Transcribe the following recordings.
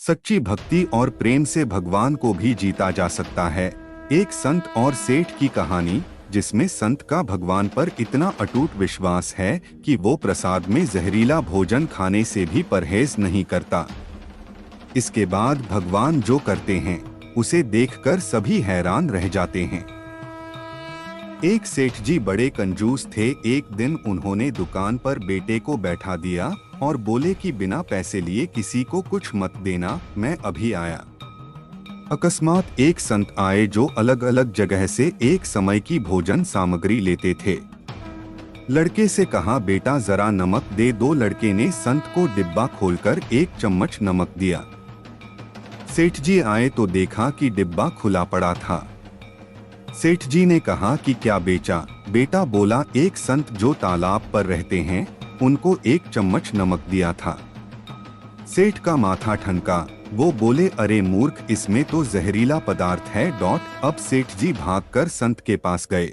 सच्ची भक्ति और प्रेम से भगवान को भी जीता जा सकता है। एक संत और सेठ की कहानी, जिसमें संत का भगवान पर इतना अटूट विश्वास है कि वो प्रसाद में जहरीला भोजन खाने से भी परहेज नहीं करता। इसके बाद भगवान जो करते हैं उसे देखकर सभी हैरान रह जाते हैं। एक सेठ जी बड़े कंजूस थे। एक दिन उन्होंने दुकान पर बेटे को बैठा दिया और बोले कि बिना पैसे लिए किसी को कुछ मत देना, मैं अभी आया। अकस्मात एक संत आए जो अलग अलग जगह से एक समय की भोजन सामग्री लेते थे। लड़के से कहा, बेटा जरा नमक दे दो। लड़के ने संत को डिब्बा खोलकर 1 चम्मच नमक दिया। सेठ जी आए तो देखा कि डिब्बा खुला पड़ा था। सेठ जी ने कहा कि क्या बेचा? बेटा बोला, एक संत जो तालाब पर रहते हैं उनको 1 चम्मच नमक दिया था। सेठ का माथा ठनका। वो बोले, अरे मूर्ख, इसमें तो जहरीला पदार्थ है। अब सेठ जी भागकर संत के पास गए।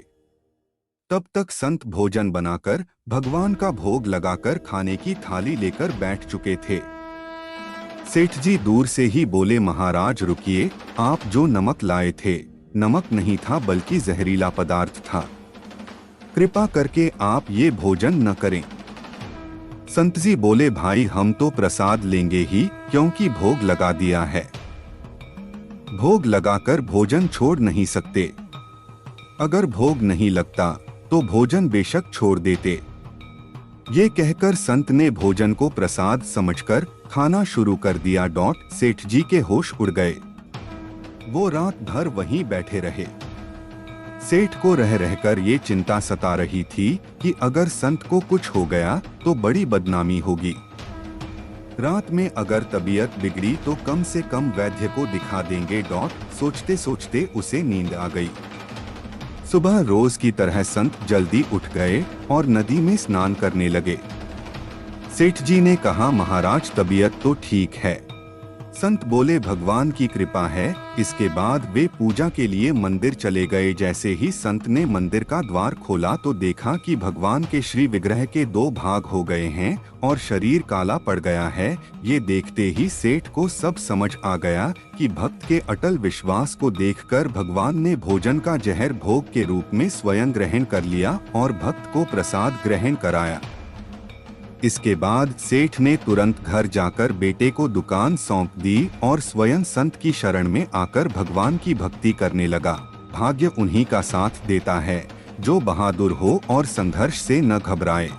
तब तक संत भोजन बनाकर भगवान का भोग लगाकर खाने की थाली लेकर बैठ चुके थे। सेठ जी दूर से ही बोले, महाराज रुकिए, आप जो नमक लाए थे नमक नहीं था बल्कि जहरीला पदार्थ था। कृपा करके आप ये भोजन न करें। संत जी बोले, भाई हम तो प्रसाद लेंगे ही, क्योंकि भोग लगा दिया है। भोग लगाकर भोजन छोड़ नहीं सकते। अगर भोग नहीं लगता तो भोजन बेशक छोड़ देते। ये कहकर संत ने भोजन को प्रसाद समझकर खाना शुरू कर दिया। सेठ जी के होश उड़ गए। वो रात भर वहीं बैठे रहे। सेठ को रह रहकर ये चिंता सता रही थी कि अगर संत को कुछ हो गया तो बड़ी बदनामी होगी। रात में अगर तबीयत बिगड़ी तो कम से कम वैद्य को दिखा देंगे। सोचते सोचते उसे नींद आ गई। सुबह रोज की तरह संत जल्दी उठ गए और नदी में स्नान करने लगे। सेठ जी ने कहा, महाराज तबीयत तो ठीक है। संत बोले, भगवान की कृपा है। इसके बाद वे पूजा के लिए मंदिर चले गए। जैसे ही संत ने मंदिर का द्वार खोला तो देखा कि भगवान के श्री विग्रह के 2 भाग हो गए हैं और शरीर काला पड़ गया है। ये देखते ही सेठ को सब समझ आ गया कि भक्त के अटल विश्वास को देखकर भगवान ने भोजन का जहर भोग के रूप में स्वयं ग्रहण कर लिया और भक्त को प्रसाद ग्रहण कराया। इसके बाद सेठ ने तुरंत घर जाकर बेटे को दुकान सौंप दी और स्वयं संत की शरण में आकर भगवान की भक्ति करने लगा। भाग्य उन्हीं का साथ देता है जो बहादुर हो और संघर्ष से न घबराए।